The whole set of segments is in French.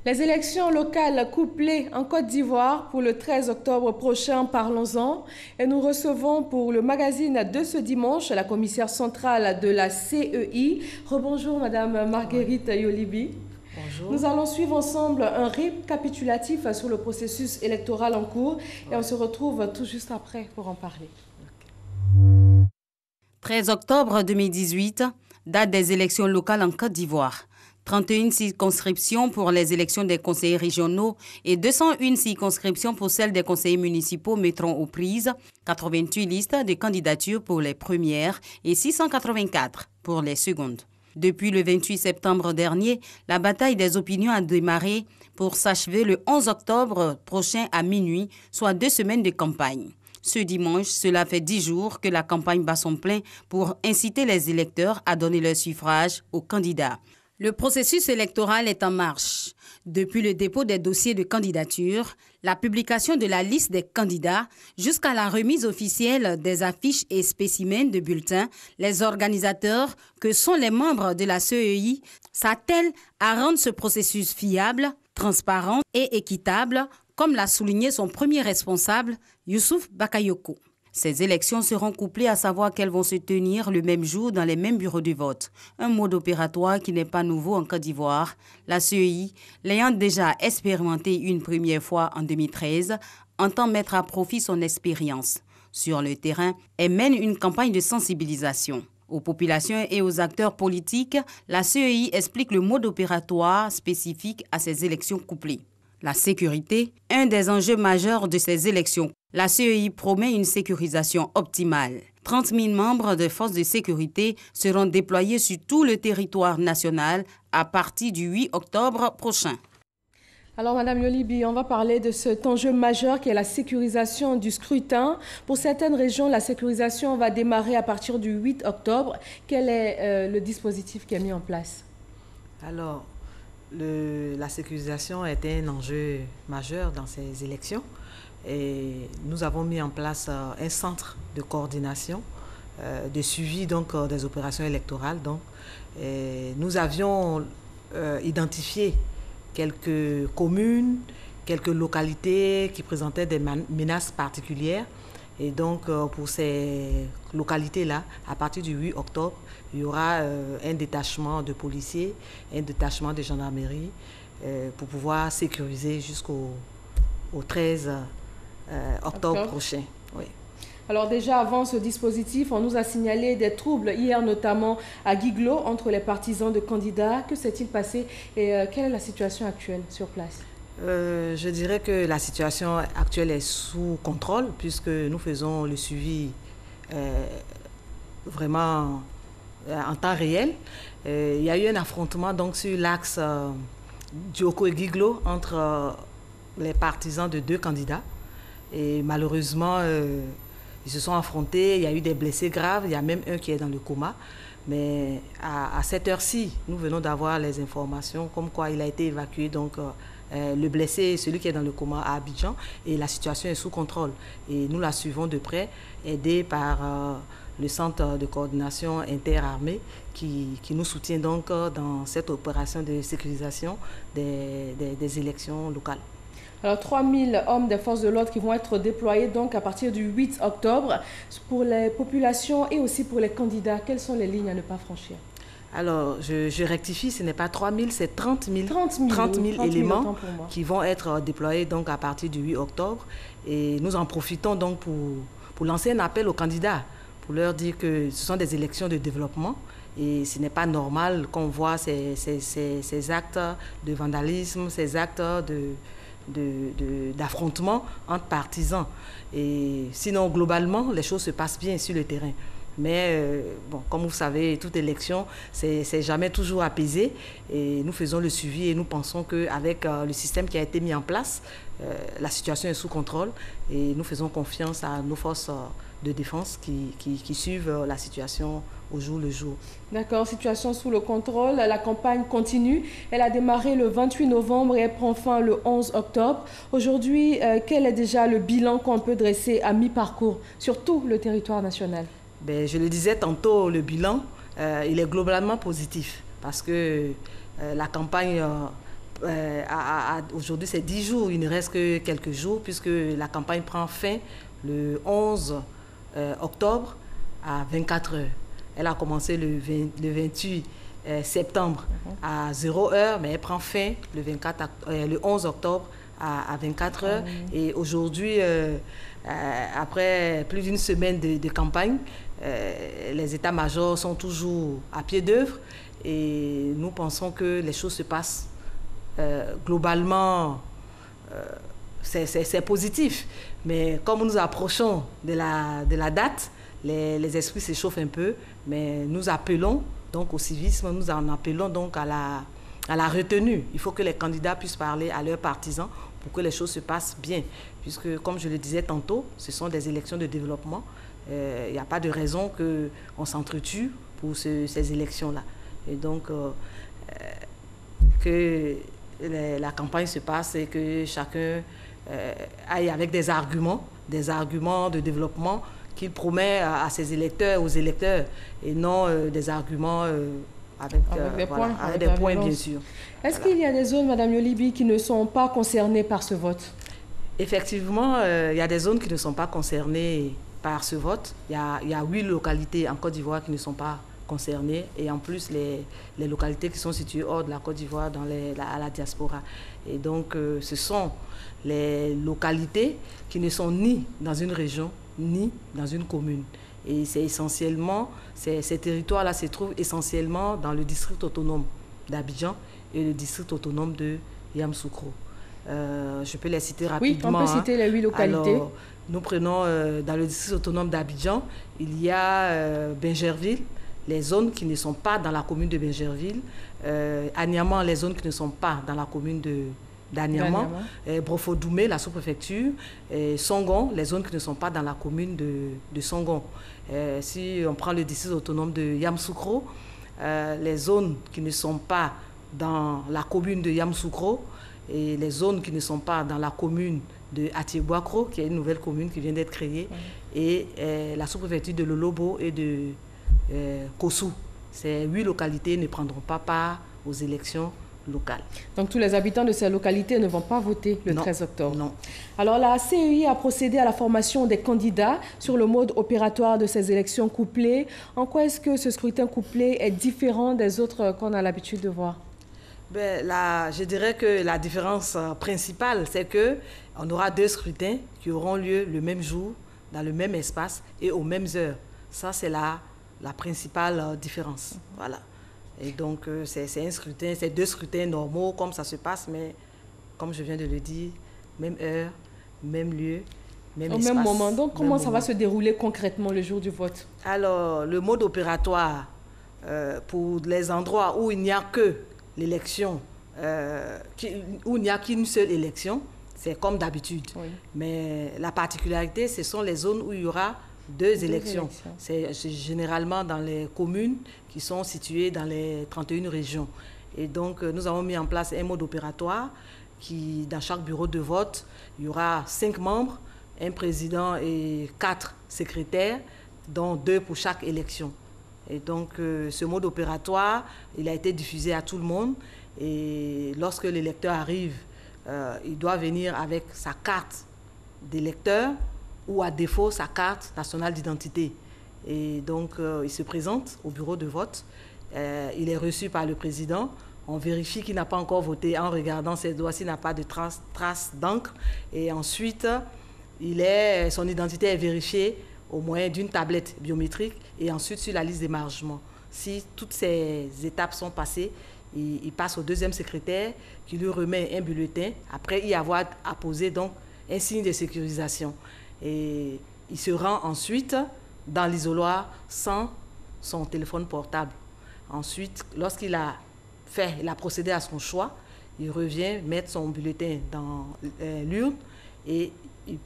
Les élections locales couplées en Côte d'Ivoire pour le 13 octobre prochain, parlons-en. Et nous recevons pour le magazine de ce dimanche la commissaire centrale de la CEI. Rebonjour Madame Marguerite Yolibi. Bonjour. Nous allons suivre ensemble un récapitulatif sur le processus électoral en cours et on se retrouve tout juste après pour en parler. 13 octobre 2018, date des élections locales en Côte d'Ivoire. 31 circonscriptions pour les élections des conseillers régionaux et 201 circonscriptions pour celles des conseillers municipaux mettront aux prises 88 listes de candidatures pour les premières et 684 pour les secondes. Depuis le 28 septembre dernier, la bataille des opinions a démarré pour s'achever le 11 octobre prochain à minuit, soit 2 semaines de campagne. Ce dimanche, cela fait 10 jours que la campagne bat son plein pour inciter les électeurs à donner leur suffrage aux candidats. Le processus électoral est en marche. Depuis le dépôt des dossiers de candidature, la publication de la liste des candidats, jusqu'à la remise officielle des affiches et spécimens de bulletins, les organisateurs, que sont les membres de la CEI, s'attellent à rendre ce processus fiable, transparent et équitable, comme l'a souligné son premier responsable, Youssouf Bakayoko. Ces élections seront couplées à savoir qu'elles vont se tenir le même jour dans les mêmes bureaux de vote. Un mode opératoire qui n'est pas nouveau en Côte d'Ivoire. La CEI, l'ayant déjà expérimenté une première fois en 2013, entend mettre à profit son expérience. Sur le terrain, elle mène une campagne de sensibilisation. Aux populations et aux acteurs politiques, la CEI explique le mode opératoire spécifique à ces élections couplées. La sécurité, un des enjeux majeurs de ces élections. La CEI promet une sécurisation optimale. 30 000 membres de forces de sécurité seront déployés sur tout le territoire national à partir du 8 octobre prochain. Alors, Madame Yolibi, on va parler de cet enjeu majeur qui est la sécurisation du scrutin. Pour certaines régions, la sécurisation va démarrer à partir du 8 octobre. Quel est le dispositif qui est mis en place? Alors, la sécurisation est un enjeu majeur dans ces élections. Et nous avons mis en place un centre de coordination, de suivi donc, des opérations électorales. Donc, nous avions identifié quelques communes, quelques localités qui présentaient des menaces particulières. Et donc, pour ces localités-là, à partir du 8 octobre, il y aura un détachement de policiers, un détachement de gendarmerie pour pouvoir sécuriser jusqu'au 13 octobre prochain. Oui. Alors déjà, avant ce dispositif, on nous a signalé des troubles, hier notamment à Guiglo, entre les partisans de candidats. Que s'est-il passé et quelle est la situation actuelle sur place? Je dirais que la situation actuelle est sous contrôle puisque nous faisons le suivi vraiment en temps réel. Il y a eu un affrontement donc, sur l'axe Djoko et Guiglo entre les partisans de 2 candidats. Et malheureusement, ils se sont affrontés, il y a eu des blessés graves, il y a même un qui est dans le coma. Mais à cette heure-ci, nous venons d'avoir les informations comme quoi il a été évacué. Donc, le blessé, celui qui est dans le coma à Abidjan, et la situation est sous contrôle. Et nous la suivons de près, aidés par le centre de coordination interarmée qui nous soutient donc dans cette opération de sécurisation des élections locales. Alors 3000 hommes des forces de l'ordre qui vont être déployés donc à partir du 8 octobre pour les populations et aussi pour les candidats. Quelles sont les lignes à ne pas franchir? Alors, je rectifie, ce n'est pas 3000, c'est 30 000 éléments qui vont être déployés donc à partir du 8 octobre. Et nous en profitons donc pour lancer un appel aux candidats, pour leur dire que ce sont des élections de développement et ce n'est pas normal qu'on voit ces actes de vandalisme, ces actes d'affrontement entre partisans. Et sinon, globalement, les choses se passent bien sur le terrain. Mais, bon, comme vous savez, toute élection, c'est jamais toujours apaisé. Et nous faisons le suivi et nous pensons qu'avec le système qui a été mis en place, la situation est sous contrôle. Et nous faisons confiance à nos forces de défense qui suivent la situation au jour le jour. D'accord, situation sous le contrôle. La campagne continue. Elle a démarré le 28 novembre et elle prend fin le 11 octobre. Aujourd'hui, quel est déjà le bilan qu'on peut dresser à mi-parcours sur tout le territoire national? Ben, je le disais tantôt, le bilan, il est globalement positif parce que la campagne aujourd'hui, c'est 10 jours, il ne reste que quelques jours, puisque la campagne prend fin le 11 octobre à 24 heures. Elle a commencé le 28 septembre à 0 heure, mais elle prend fin le 11 octobre à 24 heures. Et aujourd'hui, après plus d'une semaine de campagne, les états-majors sont toujours à pied d'œuvre et nous pensons que les choses se passent globalement, c'est positif. Mais comme nous approchons de la date, les esprits s'échauffent un peu, mais nous appelons donc au civisme, nous en appelons donc à la retenue. Il faut que les candidats puissent parler à leurs partisans pour que les choses se passent bien. Puisque, comme je le disais tantôt, ce sont des élections de développement. Il n'y a pas de raison qu'on s'entretue pour ces élections-là. Et donc, que la campagne se passe et que chacun aille avec des arguments de développement qu'il promet à ses électeurs, aux électeurs, et non des arguments avec des points, bien sûr. Est-ce qu'il y a des zones, Mme Yolibi, qui ne sont pas concernées par ce vote? Effectivement, il y a des zones qui ne sont pas concernées par ce vote. Il y a 8 localités en Côte d'Ivoire qui ne sont pas concernées, et en plus les localités qui sont situées hors de la Côte d'Ivoire, à la diaspora. Et donc, ce sont les localités qui ne sont ni dans une région, ni dans une commune. Et c'est essentiellement, ces territoires-là se trouvent essentiellement dans le district autonome d'Abidjan et le district autonome de Yamoussoukro. Je peux les citer rapidement. Oui, on peut citer les 8 localités. Alors, nous prenons dans le district autonome d'Abidjan, il y a Bingerville, les zones qui ne sont pas dans la commune de Bingerville, Anyama, les zones qui ne sont pas dans la commune d'Anyama, Brofo-Doumé, la sous-préfecture, Songon, les zones qui ne sont pas dans la commune de Songon. Si on prend le district autonome de Yamoussoukro, les zones qui ne sont pas dans la commune de Yamoussoukro et les zones qui ne sont pas dans la commune de Atieboakro, qui est une nouvelle commune qui vient d'être créée, et la sous-préfecture de Lolobo et de Kossou. Ces 8 localités ne prendront pas part aux élections locales. Donc tous les habitants de ces localités ne vont pas voter le 13 octobre? Non. Alors la CEI a procédé à la formation des candidats sur le mode opératoire de ces élections couplées. En quoi est-ce que ce scrutin couplé est différent des autres qu'on a l'habitude de voir? Je dirais que la différence principale, c'est qu'on aura 2 scrutins qui auront lieu le même jour, dans le même espace et aux mêmes heures. Ça, c'est la principale différence. Voilà. Et donc, c'est un scrutin, c'est 2 scrutins normaux, comme ça se passe, mais comme je viens de le dire, même heure, même lieu, même espace. Au même moment. Donc, comment ça va se dérouler concrètement le jour du vote? Alors, le mode opératoire, pour les endroits où il n'y a que l'élection, où il n'y a qu'une seule élection, c'est comme d'habitude. Oui. Mais la particularité, ce sont les zones où il y aura 2 élections. C'est généralement dans les communes qui sont situées dans les 31 régions. Et donc, nous avons mis en place un mode opératoire qui, dans chaque bureau de vote, il y aura 5 membres, un président et 4 secrétaires, dont 2 pour chaque élection. Et donc, ce mode opératoire, il a été diffusé à tout le monde. Et lorsque l'électeur arrive, il doit venir avec sa carte d'électeur ou à défaut sa carte nationale d'identité. Et donc, il se présente au bureau de vote. Il est reçu par le président. On vérifie qu'il n'a pas encore voté en regardant ses doigts, s'il n'a pas de traces d'encre. Et ensuite, son identité est vérifiée au moyen d'une tablette biométrique et ensuite sur la liste d'émargement. Si toutes ces étapes sont passées, il passe au 2e secrétaire qui lui remet un bulletin. Après y avoir apposé donc un signe de sécurisation. Et il se rend ensuite dans l'isoloir sans son téléphone portable. Ensuite, lorsqu'il a procédé à son choix, il revient mettre son bulletin dans l'urne et il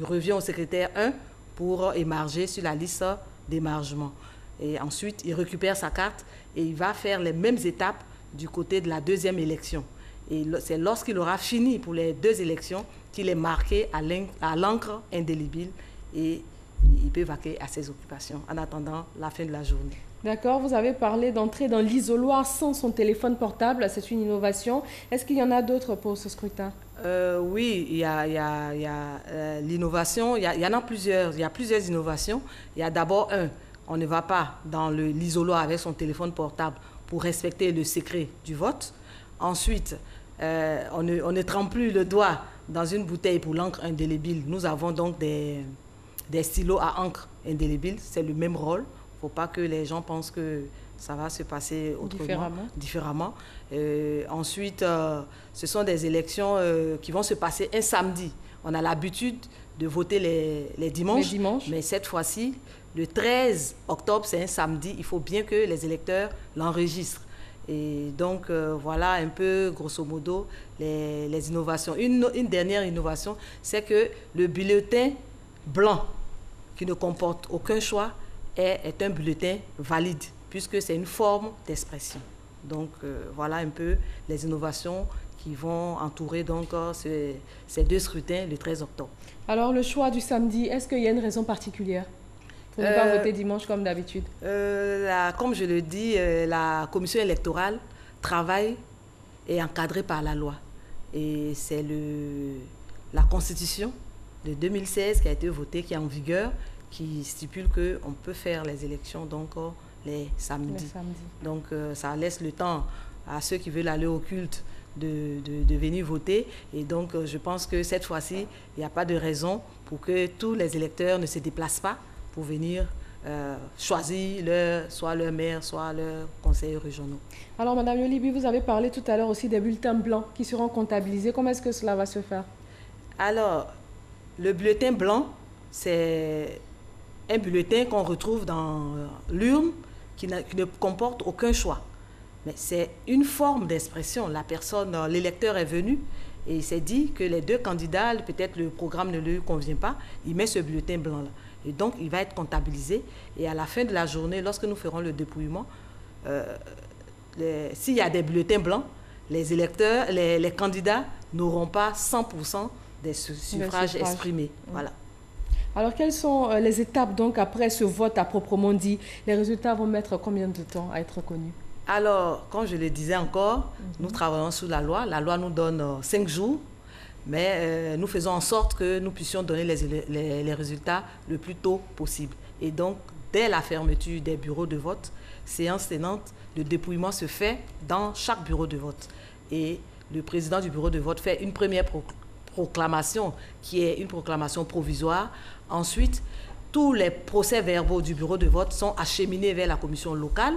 revient au secrétaire 1 pour émarger sur la liste d'émargement. Et ensuite, il récupère sa carte et il va faire les mêmes étapes du côté de la 2e élection. Et c'est lorsqu'il aura fini pour les 2 élections qu'il est marqué à l'encre indélébile et il peut vaquer à ses occupations en attendant la fin de la journée. D'accord, vous avez parlé d'entrer dans l'isoloir sans son téléphone portable, c'est une innovation. Est-ce qu'il y en a d'autres pour ce scrutin? Oui, il y a l'innovation, il y en a plusieurs, il y a plusieurs innovations. Il y a d'abord on ne va pas dans l'isoloir avec son téléphone portable pour respecter le secret du vote. Ensuite, on ne trempe plus le doigt dans une bouteille pour l'encre indélébile. Nous avons donc des stylos à encre indélébile, c'est le même rôle. Il ne faut pas que les gens pensent que ça va se passer autrement, différemment. Ensuite, ce sont des élections qui vont se passer un samedi. On a l'habitude de voter les dimanches, mais cette fois-ci, le 13 octobre, c'est un samedi. Il faut bien que les électeurs l'enregistrent. Et donc, voilà un peu, grosso modo, les innovations. Une dernière innovation, c'est que le bulletin blanc, qui ne comporte aucun choix, est un bulletin valide, puisque c'est une forme d'expression. Donc, voilà un peu les innovations qui vont entourer donc, ces deux scrutins le 13 octobre. Alors, le choix du samedi, est-ce qu'il y a une raison particulière pour ne pas voter dimanche comme d'habitude? Comme je le dis, la commission électorale travaille et est encadrée par la loi. Et c'est la Constitution de 2016 qui a été votée, qui est en vigueur, qui stipule qu'on peut faire les élections donc, les samedis. Donc ça laisse le temps à ceux qui veulent aller au culte de venir voter. Et donc je pense que cette fois-ci, il n'y a pas de raison pour que tous les électeurs ne se déplacent pas pour venir choisir soit leur maire, soit leurs conseillers régionaux. Alors Madame Yolibi, vous avez parlé tout à l'heure aussi des bulletins blancs qui seront comptabilisés. Comment est-ce que cela va se faire? Alors, le bulletin blanc, c'est un bulletin qu'on retrouve dans l'urne qui ne comporte aucun choix. Mais c'est une forme d'expression. L'électeur est venu et il s'est dit que les deux candidats, peut-être le programme ne lui convient pas, il met ce bulletin blanc-là. Et donc, il va être comptabilisé. Et à la fin de la journée, lorsque nous ferons le dépouillement, s'il y a des bulletins blancs, les électeurs, les candidats n'auront pas 100% des suffrages exprimés. Voilà. Alors, quelles sont les étapes donc après ce vote à proprement dit? Les résultats vont mettre combien de temps à être connus? Alors, comme je le disais encore, nous travaillons sous la loi. La loi nous donne 5 jours, mais nous faisons en sorte que nous puissions donner les résultats le plus tôt possible. Et donc, dès la fermeture des bureaux de vote, séance tenante, le dépouillement se fait dans chaque bureau de vote. Et le président du bureau de vote fait une première proclamation, qui est une proclamation provisoire. Ensuite, tous les procès-verbaux du bureau de vote sont acheminés vers la commission locale.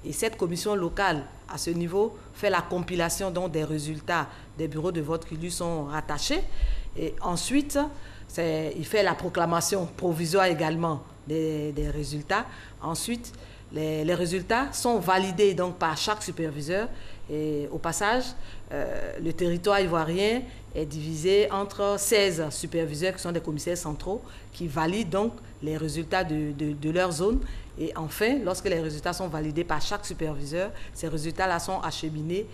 Et cette commission locale, à ce niveau, fait la compilation donc, des résultats des bureaux de vote qui lui sont rattachés. Et ensuite, il fait la proclamation provisoire également des résultats. Ensuite, les résultats sont validés donc, par chaque superviseur. Et au passage, le territoire ivoirien est divisé entre 16 superviseurs qui sont des commissaires centraux qui valident donc les résultats de leur zone. Et enfin, lorsque les résultats sont validés par chaque superviseur, ces résultats-là sont acheminés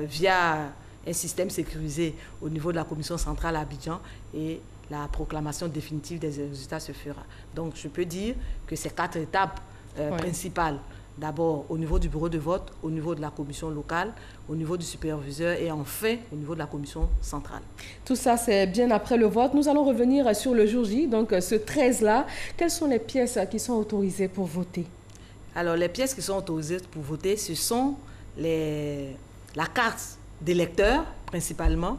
via un système sécurisé au niveau de la commission centrale à Abidjan et la proclamation définitive des résultats se fera. Donc, je peux dire que ces 4 étapes principales, d'abord au niveau du bureau de vote, au niveau de la commission locale, au niveau du superviseur et enfin au niveau de la commission centrale. Tout ça, c'est bien après le vote. Nous allons revenir sur le jour J, donc ce 13-là. Quelles sont les pièces qui sont autorisées pour voter? Alors, les pièces qui sont autorisées pour voter, ce sont la carte d'électeur principalement,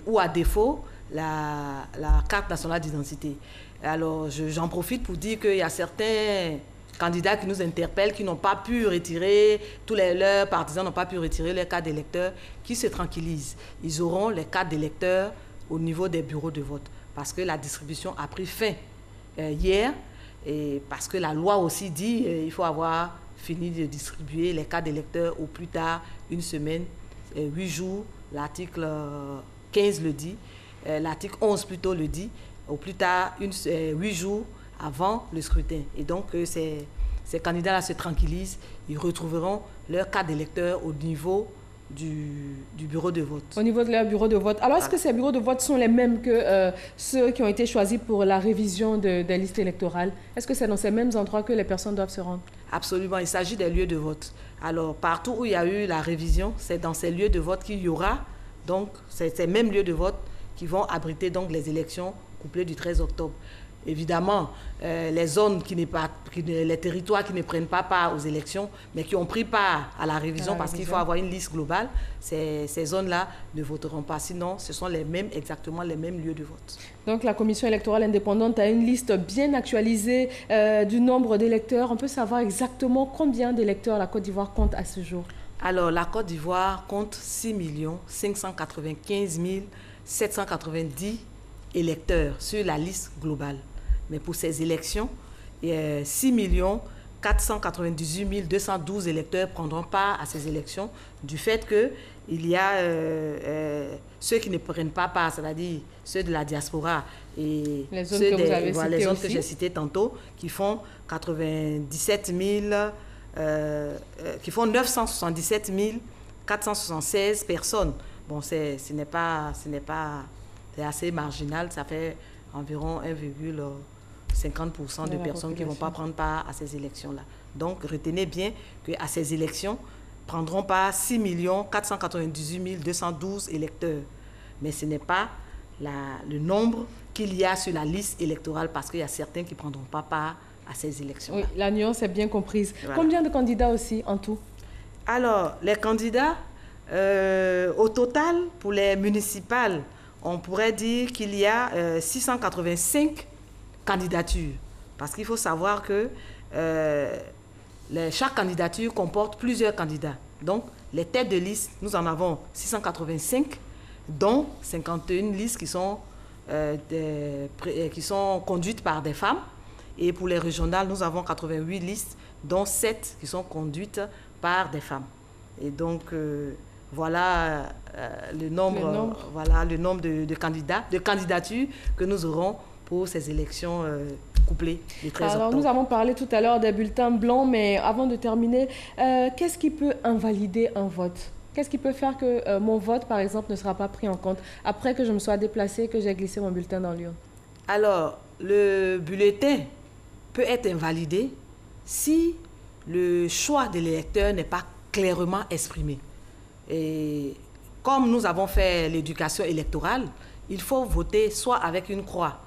ou à défaut, la carte nationale d'identité. Alors, j'en profite pour dire qu'il y a certains candidats qui nous interpellent, qui n'ont pas pu retirer, leurs partisans n'ont pas pu retirer leur carte d'électeur, qui se tranquillisent. Ils auront les cartes d'électeurs au niveau des bureaux de vote, parce que la distribution a pris fin hier, et parce que la loi aussi dit qu'il faut avoir fini de distribuer les cartes d'électeurs au plus tard une semaine, 8 jours, l'article 15 le dit, l'article 11 plutôt le dit, au plus tard 8 jours avant le scrutin. Et donc, ces candidats-là se tranquillisent, ils retrouveront leur carte d'électeur au niveau du bureau de vote. Au niveau de leur bureau de vote. Alors, est-ce que ces bureaux de vote sont les mêmes que ceux qui ont été choisis pour la révision des listes électorales? Est-ce que c'est dans ces mêmes endroits que les personnes doivent se rendre? Absolument, il s'agit des lieux de vote. Alors, partout où il y a eu la révision, c'est dans ces lieux de vote qu'il y aura, donc, ces mêmes lieux de vote qui vont abriter donc les élections couplées du 13 octobre. Évidemment, les zones les territoires qui ne prennent pas part aux élections, mais qui ont pris part à la révision parce qu'il faut avoir une liste globale, ces zones-là ne voteront pas. Sinon, ce sont exactement les mêmes lieux de vote. Donc, la Commission électorale indépendante a une liste bien actualisée du nombre d'électeurs. On peut savoir exactement combien d'électeurs la Côte d'Ivoire compte à ce jour? Alors, la Côte d'Ivoire compte 6 595 790 électeurs sur la liste globale. Mais pour ces élections, 6 498 212 électeurs prendront part à ces élections du fait qu'il y a ceux qui ne prennent pas part, c'est-à-dire ceux de la diaspora et les zones que les zones que j'ai citées tantôt, qui font 97 000, qui font 977 476 personnes. Bon, c'est assez marginal, ça fait environ 1,50% de personnes qui ne vont pas prendre part à ces élections-là. Donc, retenez bien qu'à ces élections, prendront part 6 498 212 électeurs. Mais ce n'est pas le nombre qu'il y a sur la liste électorale parce qu'il y a certains qui ne prendront pas part à ces élections-là. Oui, la nuance est bien comprise. Voilà. Combien de candidats aussi en tout? Alors, les candidats, au total, pour les municipales, on pourrait dire qu'il y a 685 candidatures. Parce qu'il faut savoir que chaque candidature comporte plusieurs candidats. Donc, les têtes de liste, nous en avons 685, dont 51 listes qui sont conduites par des femmes. Et pour les régionales, nous avons 88 listes, dont 7 qui sont conduites par des femmes. Et donc, voilà le nombre de candidatures que nous aurons pour ces élections couplées du 13 octobre. Alors, nous avons parlé tout à l'heure des bulletins blancs, mais avant de terminer, qu'est-ce qui peut invalider un vote? Qu'est-ce qui peut faire que mon vote, par exemple, ne sera pas pris en compte après que je me sois déplacée, que j'ai glissé mon bulletin dans l'urne? Alors, le bulletin peut être invalidé si le choix de l'électeur n'est pas clairement exprimé. Et comme nous avons fait l'éducation électorale, il faut voter soit avec une croix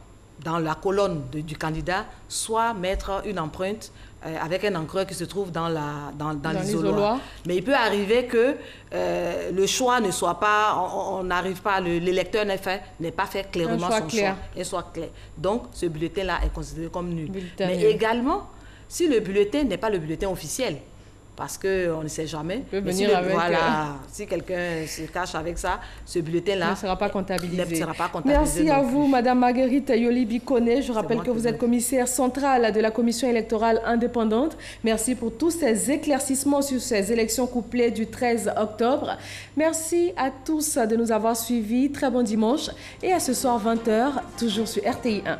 dans la colonne du candidat, soit mettre une empreinte avec un encreur qui se trouve dans l'isoloir. Mais il peut arriver que le choix ne soit pas, on n'arrive pas, l'électeur n'est pas fait clairement son choix. Et soit clair. Donc, ce bulletin-là est considéré comme nul. Mais également, si le bulletin n'est pas le bulletin officiel, parce qu'on ne sait jamais. Si quelqu'un se cache avec ça, ce bulletin-là ne sera pas comptabilisé. Merci à vous, Madame Marguerite Yoli-Bikone. Je rappelle que vous êtes commissaire centrale de la Commission électorale indépendante. Merci pour tous ces éclaircissements sur ces élections couplées du 13 octobre. Merci à tous de nous avoir suivis. Très bon dimanche. Et à ce soir, 20h, toujours sur RTI 1.